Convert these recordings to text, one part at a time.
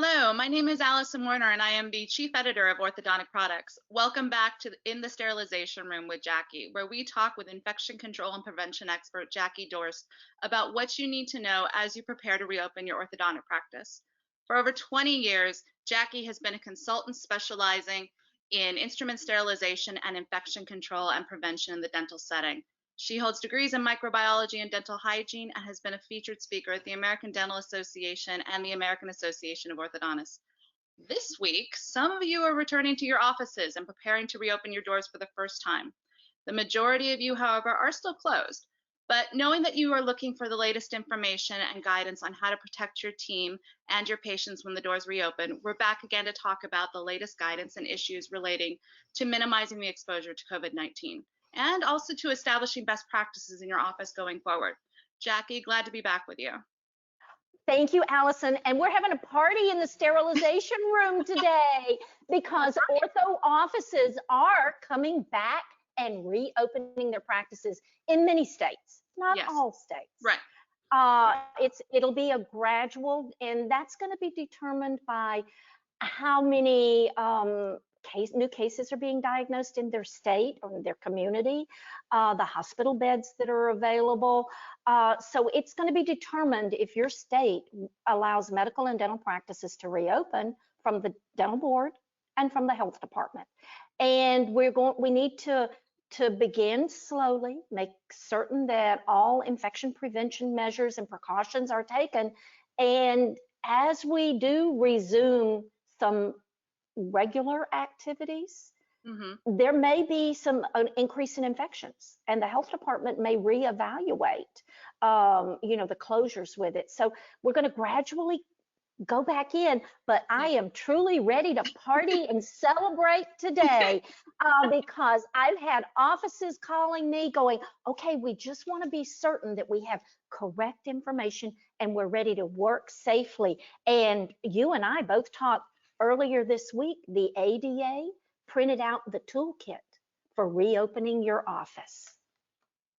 Hello, my name is Allison Warner, and I am the Chief Editor of Orthodontic Products. Welcome back to In the Sterilization Room with Jackie, where we talk with infection control and prevention expert Jackie Dorst about what you need to know as you prepare to reopen your orthodontic practice. For over 20 years, Jackie has been a consultant specializing in instrument sterilization and infection control and prevention in the dental setting. She holds degrees in microbiology and dental hygiene and has been a featured speaker at the American Dental Association and the American Association of Orthodontists. This week, some of you are returning to your offices and preparing to reopen your doors for the first time. The majority of you, however, are still closed. But knowing that you are looking for the latest information and guidance on how to protect your team and your patients when the doors reopen, we're back again to talk about the latest guidance and issues relating to minimizing the exposure to COVID-19. And also to establishing best practices in your office going forward. Jackie, glad to be back with you. Thank you, Allison. And we're having a party in the sterilization room today because ortho offices are coming back and reopening their practices in many states, not all states. Right. It'll be a gradual, and that's going to be determined by how many new cases are being diagnosed in their state or in their community, the hospital beds that are available. So it's going to be determined if your state allows medical and dental practices to reopen from the dental board and from the health department. And we need to begin slowly, make certain that all infection prevention measures and precautions are taken. And as we do resume some regular activities, there may be an increase in infections, and the health department may reevaluate, the closures with it. So we're going to gradually go back in, but I am truly ready to party and celebrate today because I've had offices calling me going, okay, we just want to be certain that we have correct information and we're ready to work safely. And you and I both talked earlier this week, the ADA printed out the toolkit for reopening your office.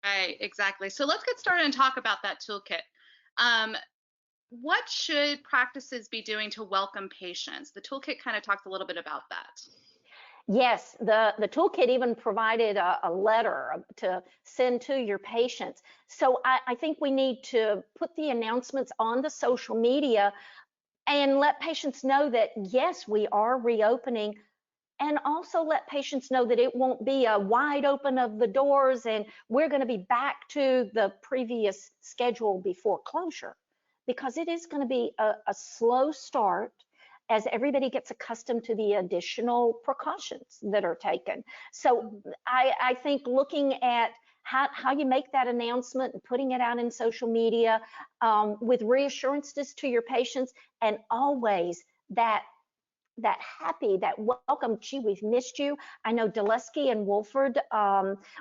Right, exactly. So let's get started and talk about that toolkit. What should practices be doing to welcome patients? The toolkit kind of talked a little bit about that. Yes, the toolkit even provided a letter to send to your patients. So I think we need to put the announcements on the social media and let patients know that, yes, we are reopening, and also let patients know that it won't be a wide open of the doors and we're going to be back to the previous schedule before closure, because it is going to be a slow start as everybody gets accustomed to the additional precautions that are taken. So I think looking at how you make that announcement and putting it out in social media with reassurances to your patients, and always that happy, that welcome, gee, we've missed you. I know Dulesky and Wolford,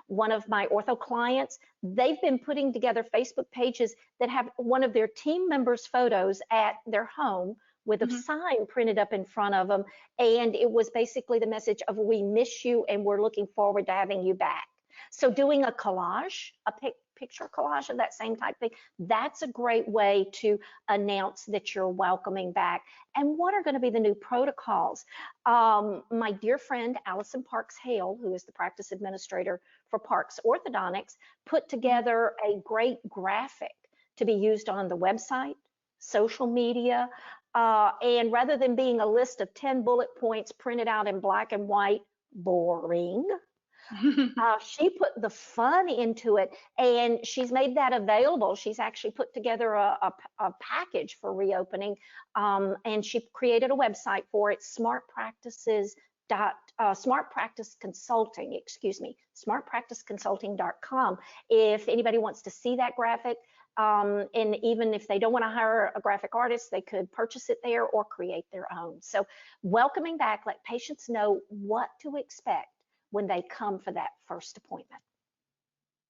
one of my ortho clients, they've been putting together Facebook pages that have one of their team members' photos at their home with a sign printed up in front of them. And it was basically the message of, we miss you and we're looking forward to having you back. So doing a collage, a picture collage of that same type thing, that's a great way to announce that you're welcoming back. And what are going to be the new protocols? My dear friend Allison Parks Hale, who is the practice administrator for Parks Orthodontics, put together a great graphic to be used on the website, social media, and rather than being a list of 10 bullet points printed out in black and white, boring, she put the fun into it, and she's made that available. She's actually put together a package for reopening, and she created a website for it, smartpracticeconsulting.com. If anybody wants to see that graphic, and even if they don't want to hire a graphic artist, they could purchase it there or create their own. So welcoming back, let patients know what to expect when they come for that first appointment.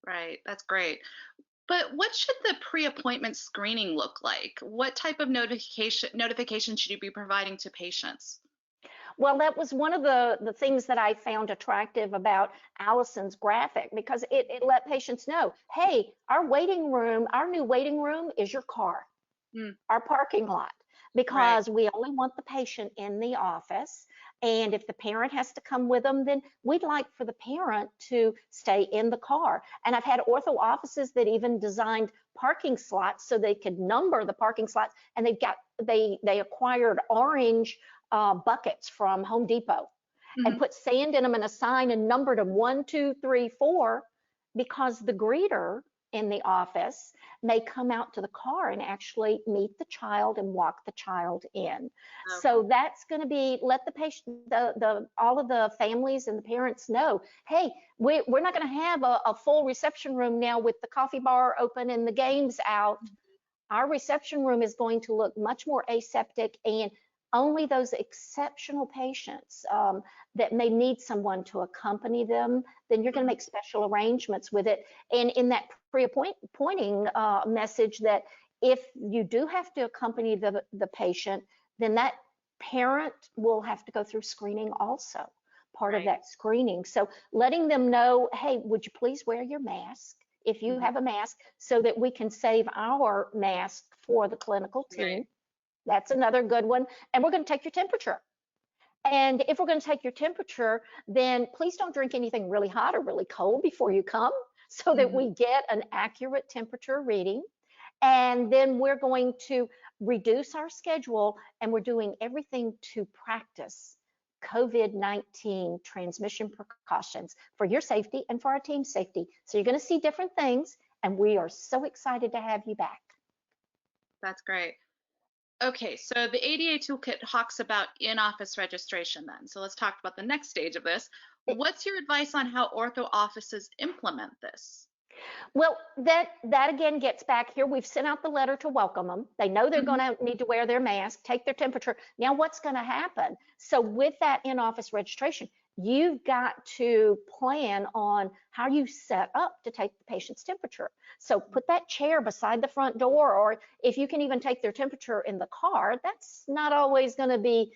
Right, that's great. But what should the pre-appointment screening look like? What type of notification should you be providing to patients? Well, that was one of the things that I found attractive about Allison's graphic, because it let patients know, hey, our new waiting room is your car, our parking lot. Right. because we only want the patient in the office. And if the parent has to come with them, then we'd like for the parent to stay in the car. And I've had ortho offices that even designed parking slots so they could number the parking slots, and they acquired orange buckets from Home Depot and Hmm. put sand in them and a sign and numbered them 1, 2, 3, 4, because the greeter in the office may come out to the car and actually meet the child and walk the child in. Okay. So that's going to be, let the patient, all of the families and the parents know, hey, we're not going to have a full reception room now with the coffee bar open and the games out. Our reception room is going to look much more aseptic, and only those exceptional patients that may need someone to accompany them, then you're going to Mhm. make special arrangements with it. And in that pre-appointing message, that if you do have to accompany the patient, then that parent will have to go through screening also, part of Right. that screening. So letting them know, hey, would you please wear your mask if you Hmm. have a mask, so that we can save our mask for the clinical Right. team. That's another good one. And we're going to take your temperature. And if we're going to take your temperature, then please don't drink anything really hot or really cold before you come, so that Hmm. we get an accurate temperature reading. And then we're going to reduce our schedule, and we're doing everything to practice COVID-19 transmission precautions for your safety and for our team's safety. So you're going to see different things, and we are so excited to have you back. That's great. Okay, so the ADA toolkit talks about in-office registration then. So let's talk about the next stage of this. What's your advice on how ortho offices implement this? Well, that again gets back here. We've sent out the letter to welcome them. They know they're going Hmm. to need to wear their mask, take their temperature. Now, what's going to happen? So, with that in-office registration, you've got to plan on how you set up to take the patient's temperature. So, put that chair beside the front door, or if you can even take their temperature in the car, that's not always going to be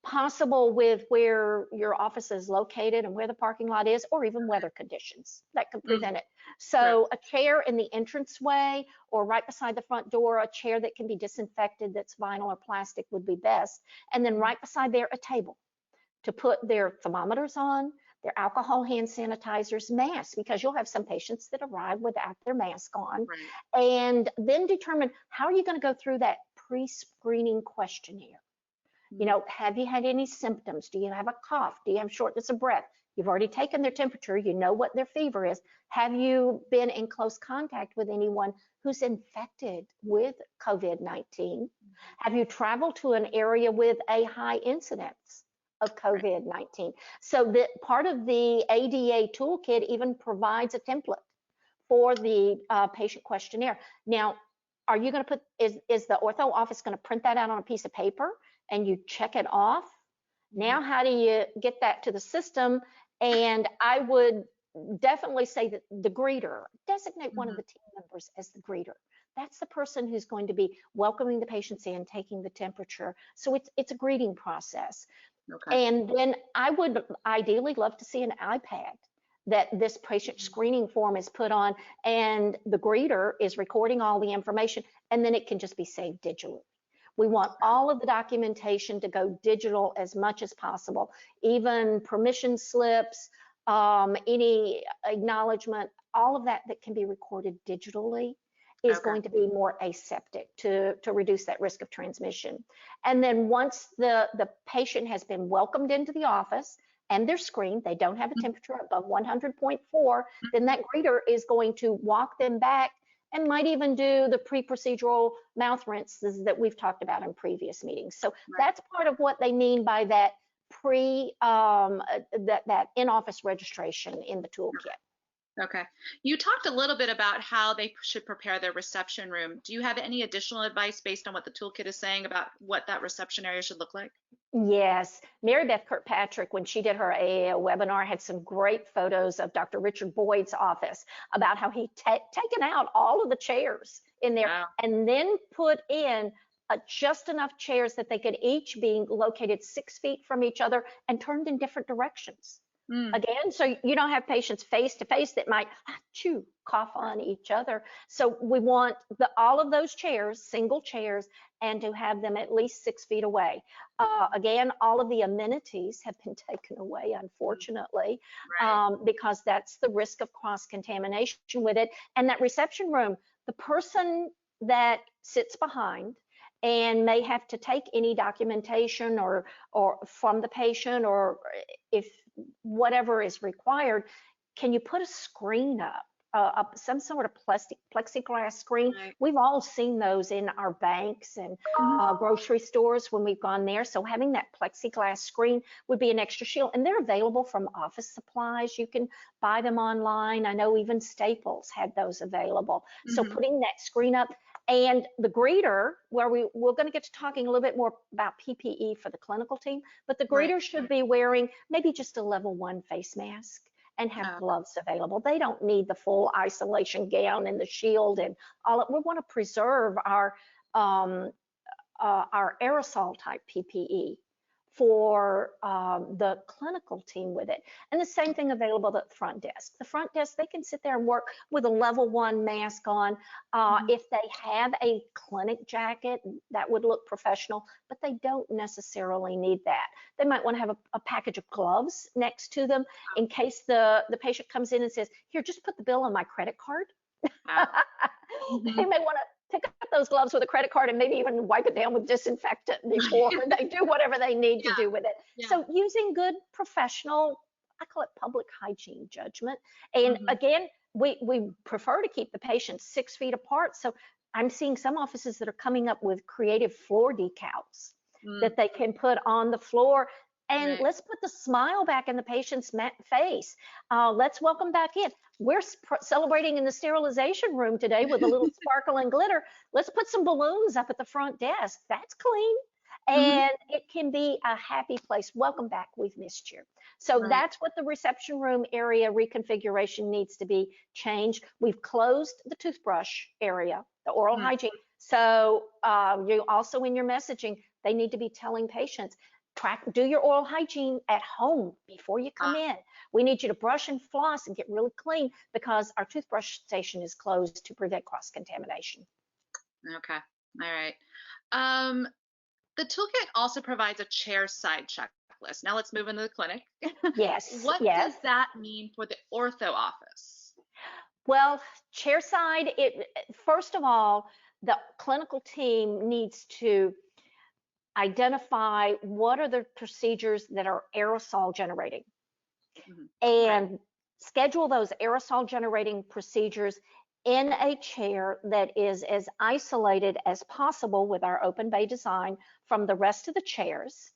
possible with where your office is located and where the parking lot is, or even weather conditions that could Mm, prevent it. true. So a chair in the entranceway or right beside the front door, a chair that can be disinfected, that's vinyl or plastic, would be best. And then Mhm. right beside there, a table to put their thermometers on, their alcohol, hand sanitizers, masks, because you'll have some patients that arrive without their mask on. Right. And then determine how are you going to go through that pre-screening questionnaire. Mm. Have you had any symptoms? Do you have a cough? Do you have shortness of breath? You've already taken their temperature. You know what their fever is. Have you been in close contact with anyone who's infected with COVID-19? Have you traveled to an area with a high incidence of Right. COVID-19? So that part of the ADA toolkit even provides a template for the patient questionnaire. Now, are you going to is the ortho office going to print that out on a piece of paper and you check it off? Mhm. Now, how do you get that to the system? And I would definitely say that the greeter, designate one of Mhm. the team members as the greeter. That's the person who's going to be welcoming the patients in, taking the temperature. So it's a greeting process. Okay. And then I would ideally love to see an iPad that this patient Mhm. screening form is put on, and the greeter is recording all the information, and then it can just be saved digitally. We want Okay. all of the documentation to go digital as much as possible, even permission slips, any acknowledgement, all of that that can be recorded digitally is Okay. going to be more aseptic to reduce that risk of transmission. And then once the patient has been welcomed into the office and they're screened, they don't have a Mhm. temperature above 100.4, then Mhm. that greeter is going to walk them back and might even do the pre-procedural mouth rinses that we've talked about in previous meetings. So Right. that's part of what they mean by that that in-office registration in the toolkit. Okay. You talked a little bit about how they should prepare their reception room. Do you have any additional advice based on what the toolkit is saying about what that reception area should look like? Yes, Mary Beth Kirkpatrick, when she did her AAO webinar, had some great photos of Dr. Richard Boyd's office about how he taken out all of the chairs in there Wow. and then put in just enough chairs that they could each be located 6 feet from each other and turned in different directions. Mm, Again, so you don't have patients face to face that might chew, cough on each other. So we want all of those chairs, single chairs, and to have them at least 6 feet away. Again, all of the amenities have been taken away, mm, unfortunately, right. because that's the risk of cross-contamination with it. And that reception room, the person that sits behind and may have to take any documentation or from the patient, or if whatever is required, can you put a screen up some sort of plexiglass screen? Right. We've all seen those in our banks and Mhm. grocery stores when we've gone there. So having that plexiglass screen would be an extra shield, and they're available from office supplies. You can buy them online. I know even Staples had those available. So Mhm. putting that screen up, and the greeter, where we're going to get to talking a little bit more about PPE for the clinical team, but the Right. greeter should be wearing maybe just a level 1 face mask and have Oh, gloves available. They don't need the full isolation gown and the shield and all. We want to preserve um, our aerosol type PPE for the clinical team with it. And the same thing available at the front desk. The front desk, they can sit there and work with a level 1 mask on. mhm. If they have a clinic jacket, that would look professional, but they don't necessarily need that. They might want to have a package of gloves next to them in case the patient comes in and says, here, just put the bill on my credit card. Wow. They Mhm. may want to pick up those gloves with a credit card and maybe even wipe it down with disinfectant before they do whatever they need to Yeah, do with it. yeah. So using good professional, I call it public hygiene judgment. And Mhm. again, we prefer to keep the patients 6 feet apart. So I'm seeing some offices that are coming up with creative floor decals Mm, that they can put on the floor. And right. let's put the smile back in the patient's face. Let's welcome back in. We're celebrating in the sterilization room today with a little sparkle and glitter. Let's put some balloons up at the front desk. That's clean. Mhm. And it can be a happy place. Welcome back. We've missed you. So Right. that's what the reception room area reconfiguration needs to be changed. We've closed the toothbrush area, the oral Mm, hygiene. So you also in your messaging, they need to be telling patients, do your oral hygiene at home before you come ah, in. We need you to brush and floss and get really clean because our toothbrush station is closed to prevent cross contamination. okay. All right. Um, the toolkit also provides a chairside checklist. Now let's move into the clinic. Yes, What yes. does that mean for the ortho office? Well, chairside, it first of all, the clinical team needs to identify what are the procedures that are aerosol generating Mhm. Right. and schedule those aerosol generating procedures in a chair that is as isolated as possible with our open bay design from the rest of the chairs.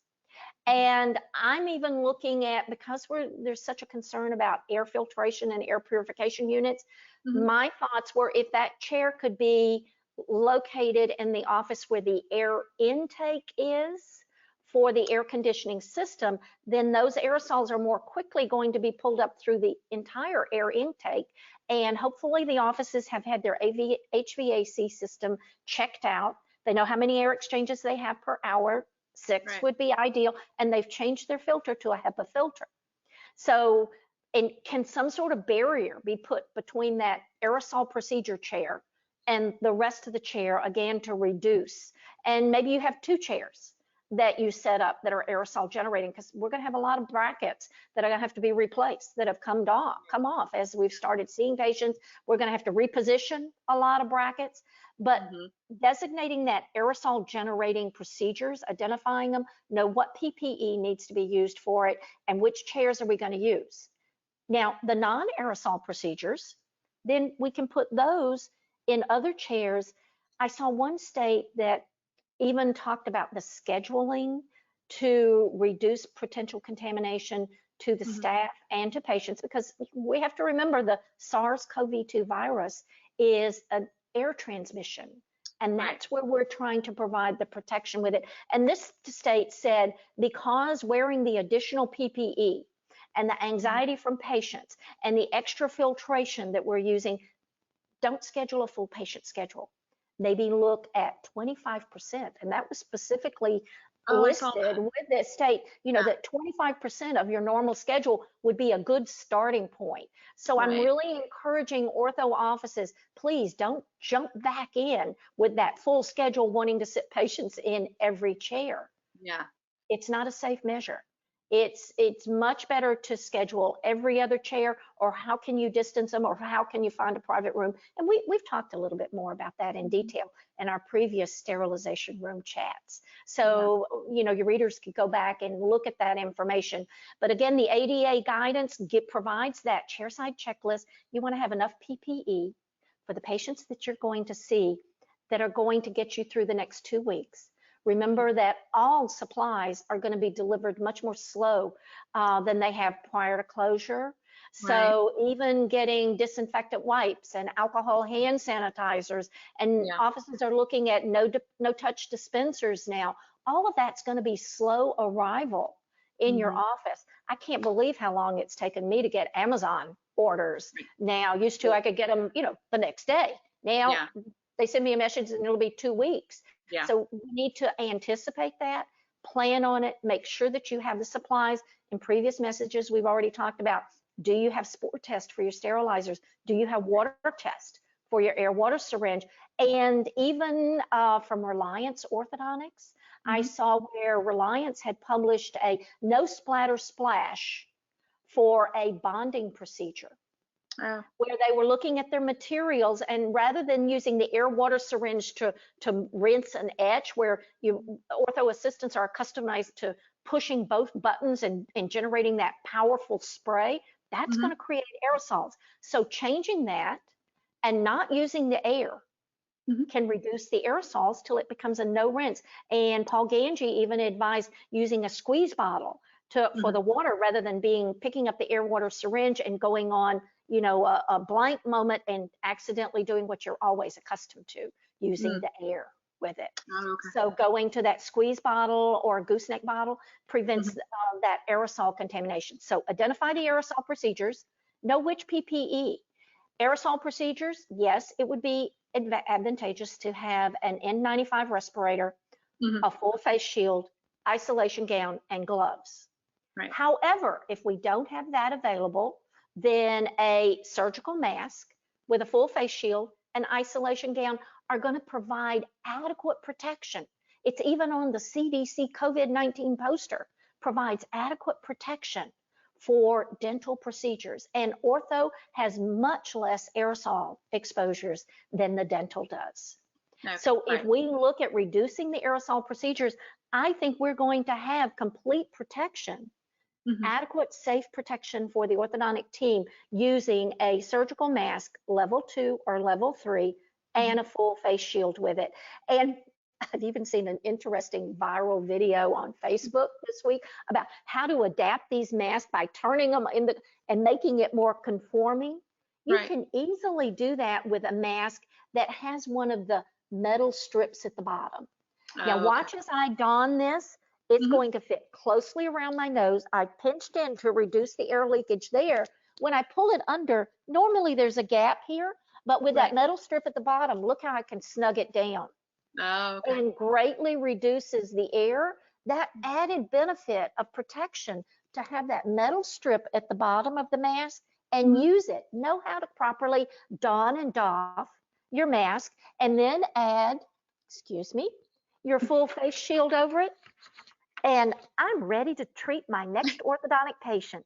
Mhm. And I'm even looking at, because there's such a concern about air filtration and air purification units, Mhm. my thoughts were if that chair could be located in the office where the air intake is for the air conditioning system, then those aerosols are more quickly going to be pulled up through the entire air intake. And hopefully the offices have had their HVAC system checked out. They know how many air exchanges they have per hour. 6 Right. would be ideal, and they've changed their filter to a HEPA filter. So, and can some sort of barrier be put between that aerosol procedure chair and the rest of the chair, again, to reduce? And maybe you have 2 chairs that you set up that are aerosol generating, because we're going to have a lot of brackets that are going to have to be replaced that have come off as we've started seeing patients. We're going to have to reposition a lot of brackets, but Mhm. designating that aerosol generating procedures, identifying them, know what PPE needs to be used for it, and which chairs are we going to use. Now, the non-aerosol procedures, then we can put those in other chairs. I saw one state that even talked about the scheduling to reduce potential contamination to the Mhm. staff and to patients, because we have to remember the SARS-CoV-2 virus is an air transmission. And Right. that's where we're trying to provide the protection with it. And this state said, because wearing the additional PPE and the Mhm. anxiety from patients and the extra filtration that we're using, don't schedule a full patient schedule. Maybe look at 25%. And that was specifically Oh, I saw listed that. with this state, Yeah. that 25% of your normal schedule would be a good starting point. So I'm Right. really encouraging ortho offices, please don't jump back in with that full schedule wanting to sit patients in every chair. Yeah. It's not a safe measure. It's much better to schedule every other chair, or how can you distance them, or how can you find a private room? And we've talked a little bit more about that in Mhm. detail in our previous sterilization room chats. Yeah. So, your readers could go back and look at that information. But again, the ADA guidance provides that chairside checklist. You want to have enough PPE for the patients that you're going to see that are going to get you through the next 2 weeks. Mhm. Remember that all supplies are going to be delivered much more slow than they have prior to closure. Right. So even getting disinfectant wipes and alcohol hand sanitizers, and Yeah. offices are looking at no touch dispensers now. All of that's going to be slow arrival in your Mhm. office. I can't believe how long it's taken me to get Amazon orders Right. now. Used to Yeah. I could get them, the next day. Now Yeah. they send me a message and it'll be 2 weeks. Yeah. So we need to anticipate that, plan on it, make sure that you have the supplies. In previous messages, we've already talked about, do you have spore test for your sterilizers? Do you have water test for your air water syringe? And even from Reliance Orthodontics, I Mhm. saw where Reliance had published a no splatter splash for a bonding procedure, Oh. where they were looking at their materials, and rather than using the air water syringe to rinse and etch, where ortho assistants are customized to pushing both buttons and generating that powerful spray, that's going Mhm. to create aerosols. So changing that and not using the air Mhm. can reduce the aerosols till it becomes a no rinse. And Paul Ganji even advised using a squeeze bottle for Mhm. the water, rather than picking up the air water syringe and going on, a blank moment and accidentally doing what you're always accustomed to, using Mm. the air with it. Oh, okay. So going to that squeeze bottle or a gooseneck bottle prevents Mhm. that aerosol contamination. So identify the aerosol procedures, know which PPE. Aerosol procedures, yes, it would be advantageous to have an N95 respirator, Mhm. a full face shield, isolation gown, and gloves. Right. However, if we don't have that available, then a surgical mask with a full face shield and isolation gown are going to provide adequate protection. It's even on the CDC COVID-19 poster, provides adequate protection for dental procedures. And ortho has much less aerosol exposures than the dental does. Okay. So if Right. we look at reducing the aerosol procedures, I think we're going to have complete protection, Mhm. adequate, safe protection for the orthodontic team using a surgical mask, level 2 or level 3, Mhm. and a full face shield with it. And I've even seen an interesting viral video on Facebook this week about how to adapt these masks by turning them and making it more conforming. You Right. can easily do that with a mask that has one of the metal strips at the bottom. Now Oh, okay. watch as I don this. It's Mhm. going to fit closely around my nose. I pinched in to reduce the air leakage there. When I pull it under, normally there's a gap here, but with that Right. metal strip at the bottom, look how I can snug it down, Oh, okay. and greatly reduces the air. That added benefit of protection, to have that metal strip at the bottom of the mask and Mhm. use it. Know how to properly don and doff your mask, and then add, excuse me, your full face shield over it. And I'm ready to treat my next orthodontic patient.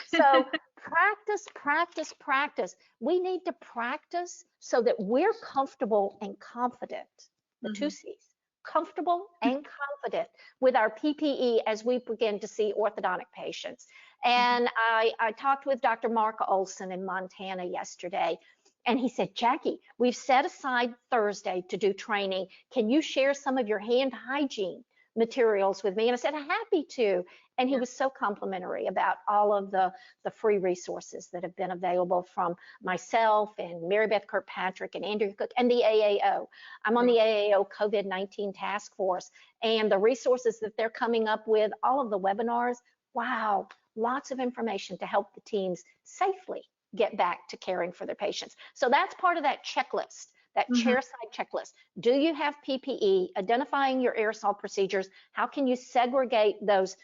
So practice, practice, practice. We need to practice so that we're comfortable and confident. The two Mhm. C's, comfortable and confident with our PPE as we begin to see orthodontic patients. Mhm. And I talked with Dr. Mark Olson in Montana yesterday, and he said, Jackie, we've set aside Thursday to do training. Can you share some of your hand hygiene materials with me? And I said, happy to. And he Yeah. was so complimentary about all of the free resources that have been available from myself and Mary Beth Kirkpatrick and Andrew Cook and the AAO. I'm on Right. the AAO COVID-19 task force, and the resources that they're coming up with, all of the webinars, wow, lots of information to help the teams safely get back to caring for their patients. So that's part of that checklist that Hmm. chairside checklist. Do you have PPE? Identifying your aerosol procedures. How can you segregate those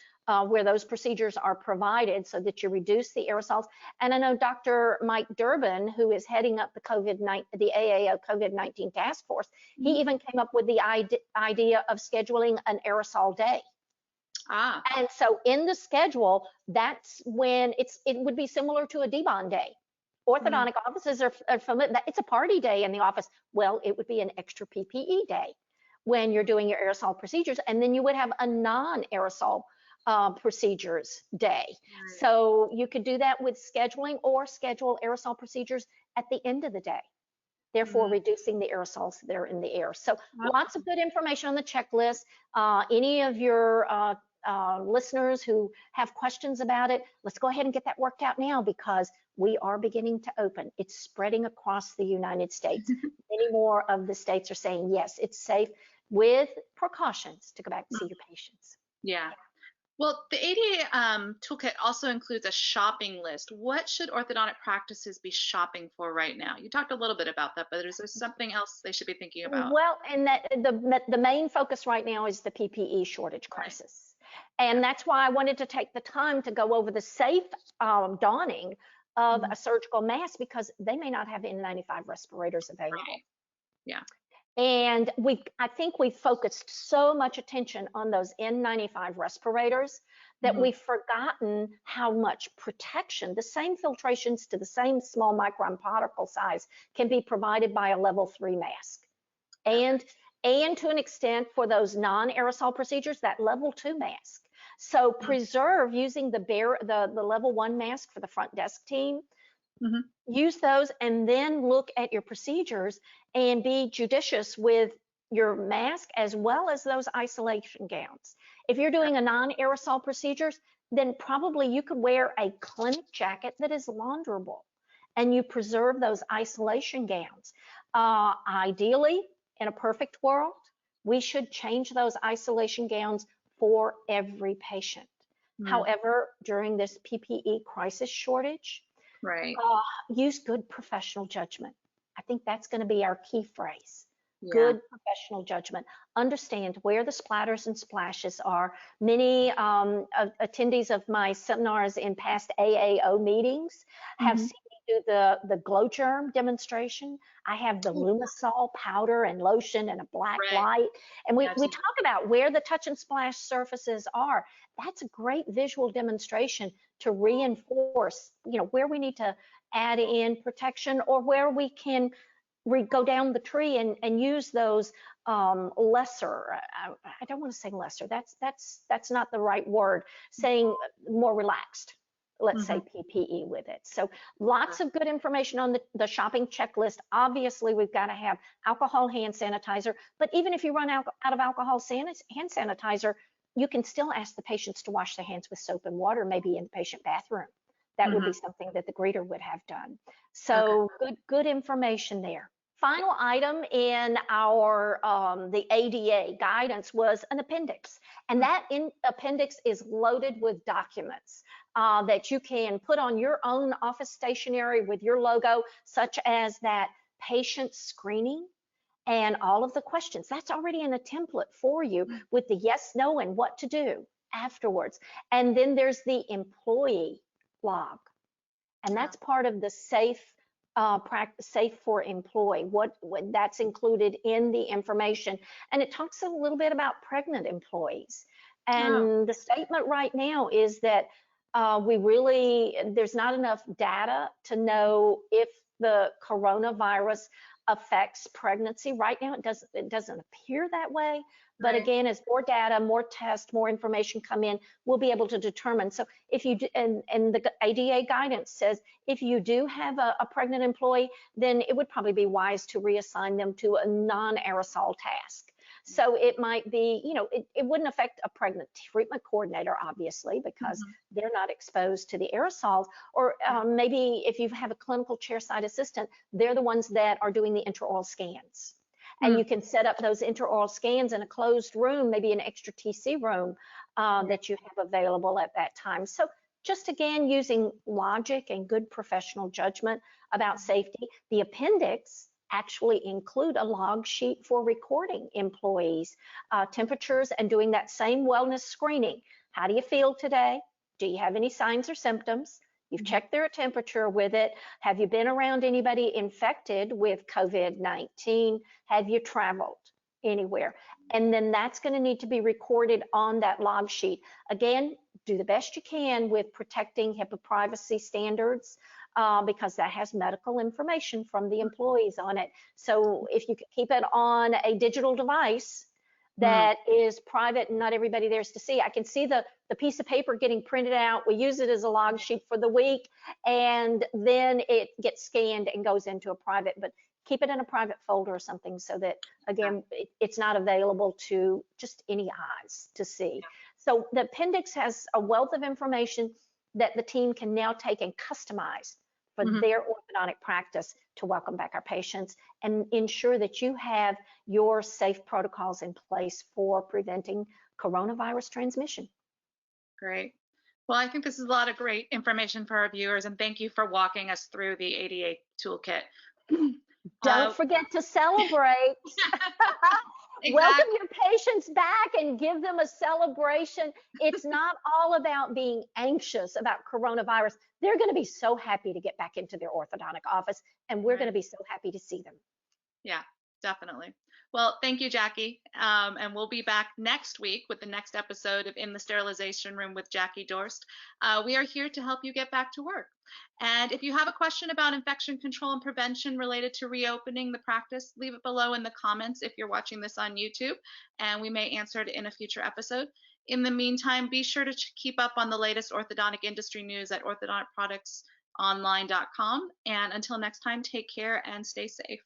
where those procedures are provided so that you reduce the aerosols? And I know Dr. Mike Durbin, who is heading up the AAO COVID-19 task force, he even came up with the idea of scheduling an aerosol day. Ah. And so in the schedule, that's when it would be similar to a DBON day. Mm. Orthodontic offices are familiar. It's a party day in the office. Well, it would be an extra PPE day when you're doing your aerosol procedures, and then you would have a non-aerosol procedures day. Right. So you could do that with scheduling or schedule aerosol procedures at the end of the day, therefore Mm. reducing the aerosols that are in the air. So Well, lots of good information on the checklist. Any of your listeners who have questions about it, let's go ahead and get that worked out now, because we are beginning to open. It's spreading across the United States. Many more of the states are saying, yes, it's safe with precautions to go back and see your patients. yeah. Well, the ADA toolkit also includes a shopping list. What should orthodontic practices be shopping for right now? You talked a little bit about that, but is there something else they should be thinking about? Well, and that the main focus right now is the PPE shortage Right. crisis. And that's why I wanted to take the time to go over the safe donning of Mhm. a surgical mask, because they may not have N95 respirators available. Right. Yeah. And I think we focused so much attention on those N95 respirators that Hmm. we've forgotten how much protection, the same filtrations to the same small micron particle size, can be provided by a level 3 mask. And to an extent, for those non-aerosol procedures, that level 2 mask. So preserve using the level 1 mask for the front desk team. Mm-hmm. Use those, and then look at your procedures and be judicious with your mask as well as those isolation gowns. If you're doing a non-aerosol procedures, then probably you could wear a clinic jacket that is launderable, and you preserve those isolation gowns. Ideally, in a perfect world, we should change those isolation gowns for every patient. Mm. However, during this PPE crisis shortage, Right. use good professional judgment. I think that's going to be our key phrase. Yeah. Good professional judgment. Understand where the splatters and splashes are. Many attendees of my seminars in past AAO meetings have Hmm. seen me do the glow germ demonstration. I have the Lumisol powder and lotion and a black Right. light. And Yeah, we talk about where the touch and splash surfaces are. That's a great visual demonstration to reinforce, where we need to add in protection, or where we can go down the tree and use those lesser. I don't want to say lesser. That's not the right word. Saying more relaxed. Let's say PPE with it. So lots of good information on the shopping checklist. Obviously, we've got to have alcohol hand sanitizer, but even if you run out of alcohol hand sanitizer, you can still ask the patients to wash their hands with soap and water, maybe in the patient bathroom. That would Hmm. be something that the greeter would have done. Okay. So good information there. Final item in our the ADA guidance was an appendix, and that appendix is loaded with documents that you can put on your own office stationery with your logo, such as that patient screening and all of the questions. That's already in a template for you with the yes, no, and what to do afterwards. And then there's the employee log, and that's part of the safe safe for employee. What that's included in the information, and it talks a little bit about pregnant employees. Oh. And the statement right now is that there's not enough data to know if the coronavirus affects pregnancy. Right now, it doesn't appear that way. But Right. again, as more data, more tests, more information come in, we'll be able to determine. So if you do, and the ADA guidance says if you do have a pregnant employee, then it would probably be wise to reassign them to a non-aerosol task. So it might be, it wouldn't affect a pregnant treatment coordinator, obviously, because they're not exposed to the aerosols. Or maybe if you have a clinical chairside assistant, they're the ones that are doing the intraoral scans. And you can set up those intraoral scans in a closed room, maybe an extra TC room that you have available at that time. So just again, using logic and good professional judgment about safety. The appendix actually include a log sheet for recording employees' temperatures and doing that same wellness screening. How do you feel today? Do you have any signs or symptoms? You've checked their temperature with it. Have you been around anybody infected with COVID-19? Have you traveled anywhere? And then that's going to need to be recorded on that log sheet. Again, do the best you can with protecting HIPAA privacy standards, because that has medical information from the employees on it. So if you could keep it on a digital device that is private and not everybody there's to see. I can see the piece of paper getting printed out. We use it as a log sheet for the week, and then it gets scanned and goes into a private, but keep it in a private folder or something so that, again, it's not available to just any eyes to see. So the appendix has a wealth of information that the team can now take and customize for their orthodontic practice to welcome back our patients and ensure that you have your safe protocols in place for preventing coronavirus transmission. Great. Well, I think this is a lot of great information for our viewers, and thank you for walking us through the ADA toolkit. Don't forget to celebrate. Exactly. Welcome your patients back and give them a celebration. It's not all about being anxious about coronavirus. They're going to be so happy to get back into their orthodontic office, and we're going to be so happy to see them. Yeah, definitely. Well, thank you, Jackie. And we'll be back next week with the next episode of In the Sterilization Room with Jackie Dorst. We are here to help you get back to work. And if you have a question about infection control and prevention related to reopening the practice, leave it below in the comments if you're watching this on YouTube, and we may answer it in a future episode. In the meantime, be sure to keep up on the latest orthodontic industry news at orthodonticproductsonline.com. And until next time, take care and stay safe.